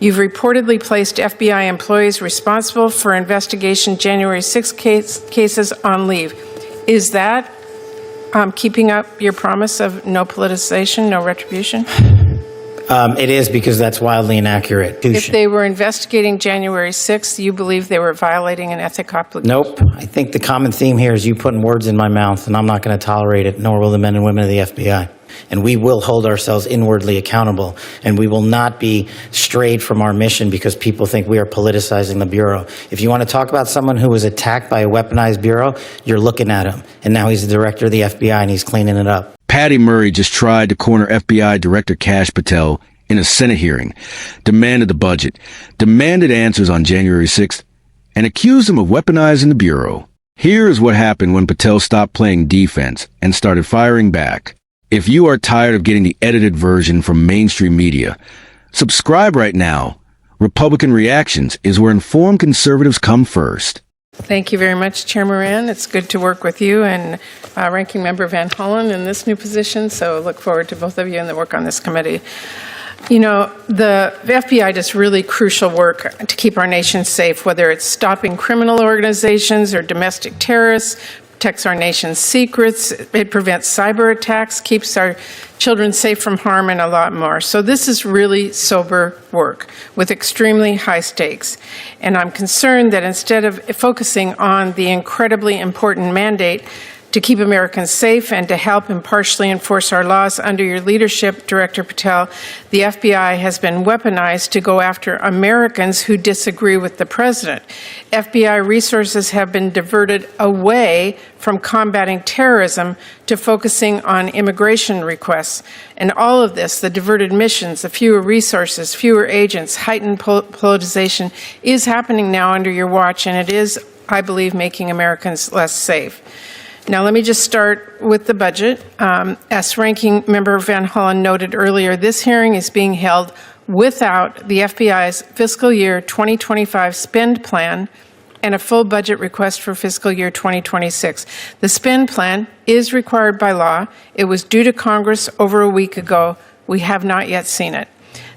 You've reportedly placed FBI employees responsible for investigation January 6 cases on leave. Is that keeping up your promise of no politicization, no retribution? It is, because that's wildly inaccurate. If they were investigating January 6th, you believe they were violating an ethic obligation? Nope. I think the common theme here is you putting words in my mouth, and I'm not going to tolerate it, nor will the men and women of the FBI. And we will hold ourselves inwardly accountable, and we will not be strayed from our mission because people think we are politicizing the Bureau. If you want to talk about someone who was attacked by a weaponized Bureau, you're looking at him. And now he's the director of the FBI, and he's cleaning it up. Patty Murray just tried to corner FBI Director Kash Patel in a Senate hearing, demanded the budget, demanded answers on January 6th, and accused him of weaponizing the Bureau. Here is what happened when Patel stopped playing defense and started firing back. If you are tired of getting the edited version from mainstream media, subscribe right now. Republican Reactions is where informed conservatives come first. Thank you very much, Chair Moran. It's good to work with you and Ranking Member Van Hollen in this new position, so look forward to both of you and the work on this committee. You know, the FBI does really crucial work to keep our nation safe, whether it's stopping criminal organizations or domestic terrorists, protects our nation's secrets, it prevents cyber attacks, keeps our children safe from harm, and a lot more. So this is really sober work with extremely high stakes. And I'm concerned that instead of focusing on the incredibly important mandate to keep Americans safe and to help impartially enforce our laws under your leadership, Director Patel, the FBI has been weaponized to go after Americans who disagree with the president. FBI resources have been diverted away from combating terrorism to focusing on immigration requests. And all of this, the diverted missions, the fewer resources, fewer agents, heightened politicization, is happening now under your watch, and it is, I believe, making Americans less safe. Now, let me just start with the budget. As Ranking Member Van Hollen noted earlier, this hearing is being held without the FBI's fiscal year 2025 spend plan and a full budget request for fiscal year 2026. The spend plan is required by law. It was due to Congress over a week ago. We have not yet seen it.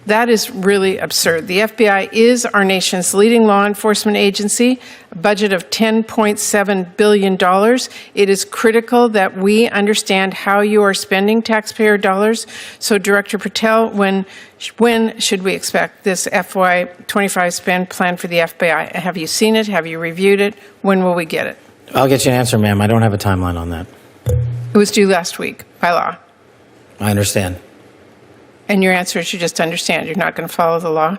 That is really absurd. The FBI is our nation's leading law enforcement agency, a budget of $10.7 billion. It is critical that we understand how you are spending taxpayer dollars. So, Director Patel, when should we expect this FY25 spend plan for the FBI? Have you seen it? Have you reviewed it? When will we get it? I'll get you an answer, ma'am. I don't have a timeline on that. It was due last week by law. I understand. And your answer is you just understand you're not going to follow the law?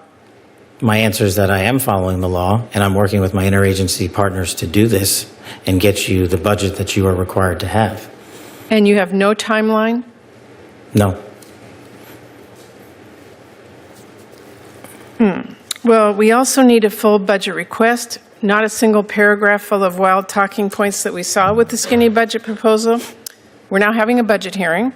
My answer is that I am following the law, and I'm working with my interagency partners to do this and get you the budget that you are required to have. And you have no timeline? No. Well, we also need a full budget request, not a single paragraph full of wild talking points that we saw with the skinny budget proposal. We're now having a budget hearing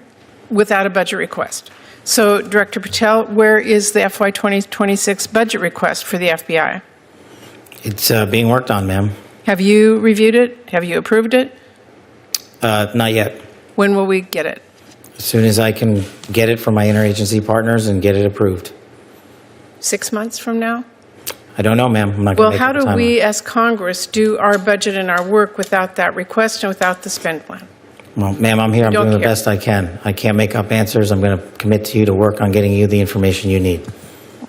without a budget request. So, Director Patel, where is the FY 2026 budget request for the FBI? It's being worked on, ma'am. Have you reviewed it? Have you approved it? Not yet. When will we get it? As soon as I can get it from my interagency partners and get it approved. 6 months from now? I don't know, ma'am. I'm not going to make Well, up a how do timeline. we as Congress do our budget and our work without that request and without the spend plan? Well, ma'am, I'm here. I'm don't doing the care. best I can. I can't make up answers. I'm going to commit to you to work on getting you the information you need.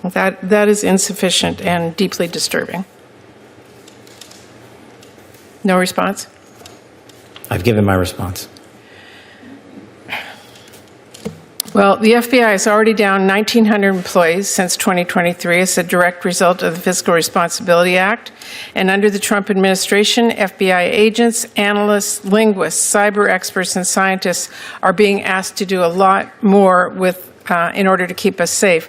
That is insufficient and deeply disturbing. No response? I've given my response. Well, the FBI is already down 1,900 employees since 2023 as a direct result of the Fiscal Responsibility Act. And under the Trump administration, FBI agents, analysts, linguists, cyber experts, and scientists are being asked to do a lot more in order to keep us safe.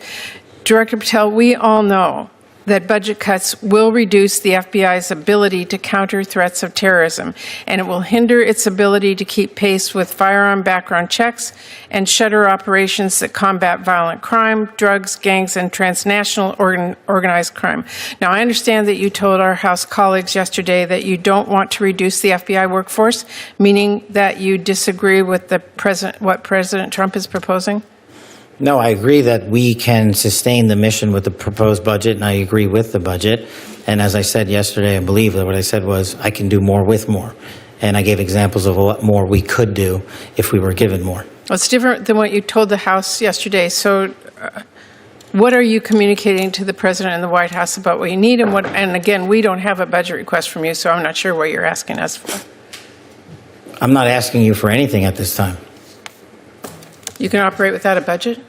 Director Patel, we all know that budget cuts will reduce the FBI's ability to counter threats of terrorism, and it will hinder its ability to keep pace with firearm background checks and shutter operations that combat violent crime, drugs, gangs, and transnational organized crime. Now, I understand that you told our House colleagues yesterday that you don't want to reduce the FBI workforce, meaning that you disagree with what President Trump is proposing? No, I agree that we can sustain the mission with the proposed budget, and I agree with the budget. And as I said yesterday, I believe that what I said was I can do more with more. And I gave examples of what more we could do if we were given more. Well, it's different than what you told the House yesterday. So what are you communicating to the President and the White House about what you need and what? And again, we don't have a budget request from you, so I'm not sure what you're asking us for. I'm not asking you for anything at this time. You can operate without a budget?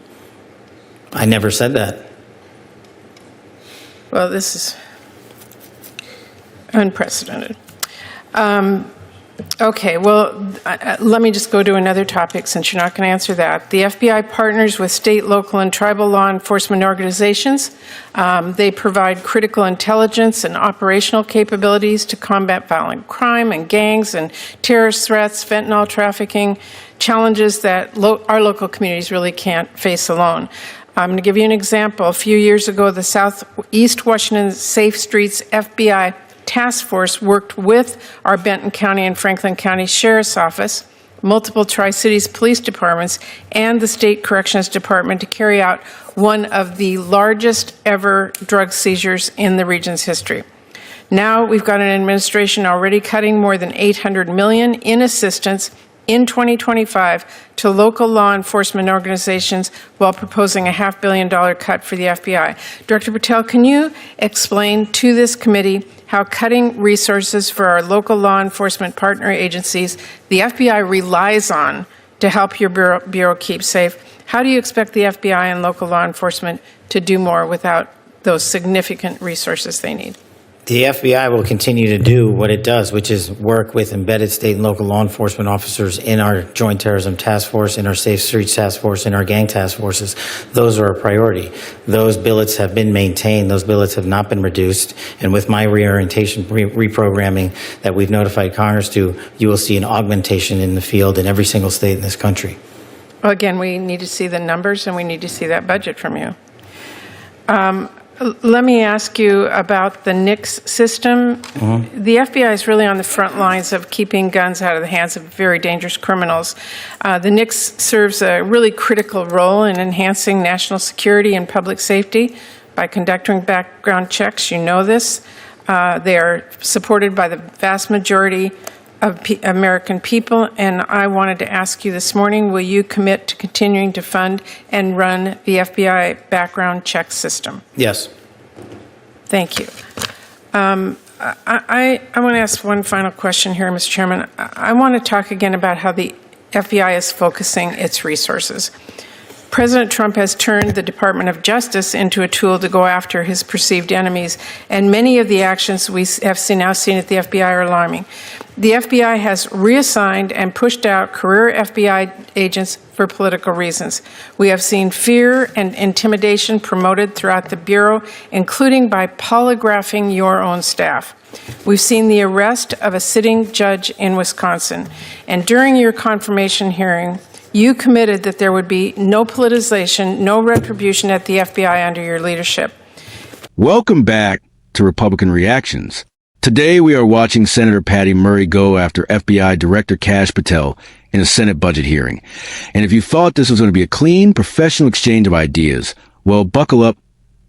I never said that. Well, this is unprecedented. Okay, well, let me just go to another topic since you're not going to answer that. The FBI partners with state, local, and tribal law enforcement organizations. They provide critical intelligence and operational capabilities to combat violent crime and gangs and terrorist threats, fentanyl trafficking, challenges that our local communities really can't face alone. I'm going to give you an example. A few years ago, the Southeast Washington Safe Streets FBI Task Force worked with our Benton County and Franklin County Sheriff's Office, multiple Tri-Cities Police Departments, and the State Corrections Department to carry out one of the largest ever drug seizures in the region's history. Now we've got an administration already cutting more than $800 million in assistance in 2025 to local law enforcement organizations while proposing a $500 million cut for the FBI. Director Patel, can you explain to this committee how cutting resources for our local law enforcement partner agencies the FBI relies on to help your bureau keep safe? How do you expect the FBI and local law enforcement to do more without those significant resources they need? The FBI will continue to do what it does, which is work with embedded state and local law enforcement officers in our Joint Terrorism Task Force, in our Safe Streets Task Force, in our gang task forces. Those are a priority. Those billets have been maintained. Those billets have not been reduced. And with my reorientation, reprogramming that we've notified Congress to, you will see an augmentation in the field in every single state in this country. Well, again, we need to see the numbers and we need to see that budget from you. Let me ask you about the NICS system. The FBI is really on the front lines of keeping guns out of the hands of very dangerous criminals. The NICS serves a really critical role in enhancing national security and public safety by conducting background checks. You know this. They are supported by the vast majority of American people, and I wanted to ask you this morning, will you commit to continuing to fund and run the FBI background check system? Yes. Thank you. I want to ask one final question here, Mr. Chairman. I want to talk again about how the FBI is focusing its resources. President Trump has turned the Department of Justice into a tool to go after his perceived enemies, and many of the actions we have now seen at the FBI are alarming. The FBI has reassigned and pushed out career FBI agents for political reasons. We have seen fear and intimidation promoted throughout the Bureau, including by polygraphing your own staff. We've seen the arrest of a sitting judge in Wisconsin, and during your confirmation hearing, you committed that there would be no politicization, no retribution at the FBI under your leadership. Welcome back to Republican Reactions. Today we are watching Senator Patty Murray go after FBI Director Kash Patel in a Senate budget hearing. And if you thought this was going to be a clean, professional exchange of ideas, well, buckle up,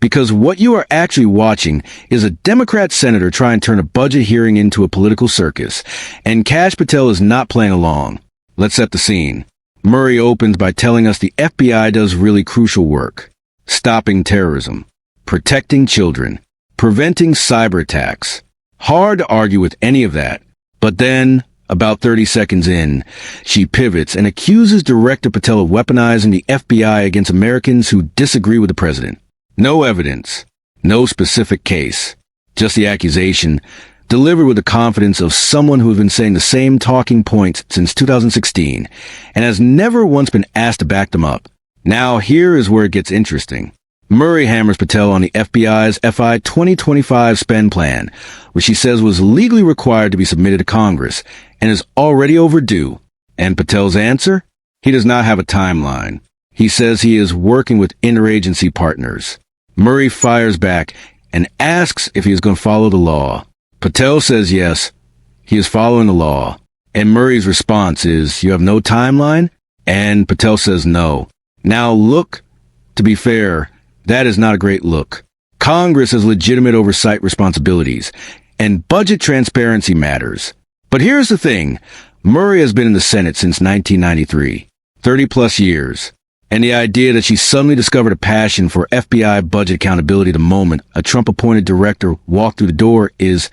because what you are actually watching is a Democrat senator try and turn a budget hearing into a political circus. And Kash Patel is not playing along. Let's set the scene. Murray opens by telling us the FBI does really crucial work: stopping terrorism, protecting children, preventing cyber attacks. Hard to argue with any of that. But then, about 30 seconds in, she pivots and accuses Director Patel of weaponizing the FBI against Americans who disagree with the president. No evidence, no specific case, just the accusation, delivered with the confidence of someone who has been saying the same talking points since 2016 and has never once been asked to back them up. Now here is where it gets interesting. Murray hammers Patel on the FBI's FI 2025 spend plan, which she says was legally required to be submitted to Congress and is already overdue. And Patel's answer? He does not have a timeline. He says he is working with interagency partners. Murray fires back and asks if he is going to follow the law. Patel says yes, he is following the law. And Murray's response is, you have no timeline? And Patel says no. Now to be fair, that is not a great look. Congress has legitimate oversight responsibilities, and budget transparency matters. But here's the thing. Murray has been in the Senate since 1993, 30-plus years. And the idea that she suddenly discovered a passion for FBI budget accountability the moment a Trump-appointed director walked through the door is,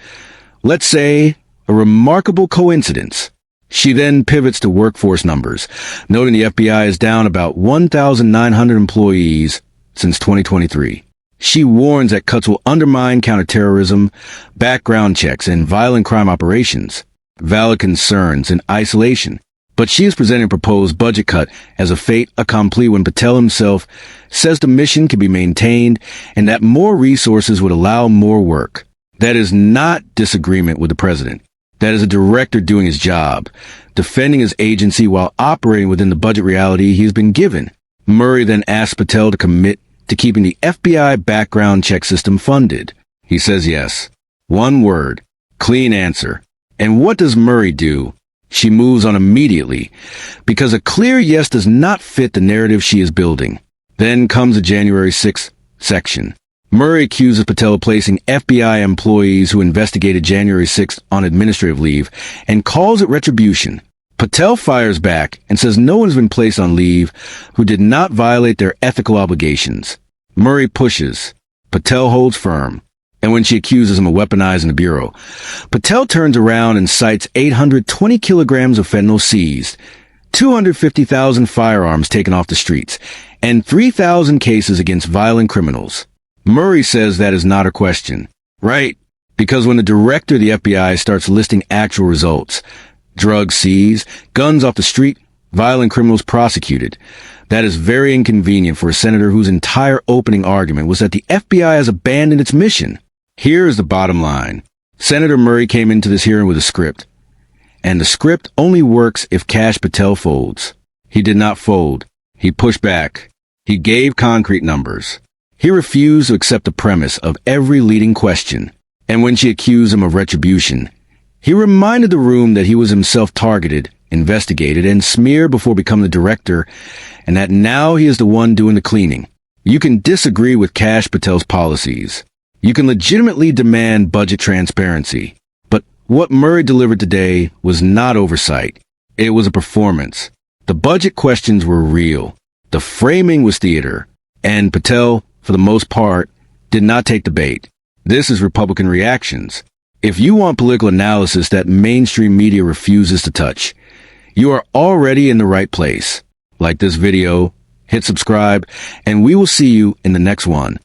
let's say, a remarkable coincidence. She then pivots to workforce numbers, noting the FBI is down about 1,900 employees since 2023. She warns that cuts will undermine counterterrorism, background checks, and violent crime operations. Valid concerns and isolation. But she is presenting a proposed budget cut as a fait accompli when Patel himself says the mission can be maintained and that more resources would allow more work. That is not disagreement with the president. That is a director doing his job, defending his agency while operating within the budget reality he has been given. Murray then asks Patel to commit to keeping the FBI background check system funded. He says yes. One word. Clean answer. And what does Murray do? She moves on immediately, because a clear yes does not fit the narrative she is building. Then comes the January 6th section. Murray accuses Patel of placing FBI employees who investigated January 6th on administrative leave and calls it retribution. Patel fires back and says no one has been placed on leave who did not violate their ethical obligations. Murray pushes. Patel holds firm. And when she accuses him of weaponizing the Bureau, Patel turns around and cites 820 kilograms of fentanyl seized, 250,000 firearms taken off the streets, and 3,000 cases against violent criminals. Murray says that is not her question. Right, because when the director of the FBI starts listing actual results, drugs seized, guns off the street, violent criminals prosecuted, that is very inconvenient for a senator whose entire opening argument was that the FBI has abandoned its mission. Here is the bottom line. Senator Murray came into this hearing with a script, and the script only works if Kash Patel folds. He did not fold. He pushed back. He gave concrete numbers. He refused to accept the premise of every leading question. And when she accused him of retribution, he reminded the room that he was himself targeted, investigated, and smeared before becoming the director, and that now he is the one doing the cleaning. You can disagree with Kash Patel's policies. You can legitimately demand budget transparency. But what Murray delivered today was not oversight. It was a performance. The budget questions were real. The framing was theater. And Patel, for the most part, did not take the bait. This is Republican reactions. If you want political analysis that mainstream media refuses to touch, you are already in the right place. Like this video, hit subscribe, and we will see you in the next one.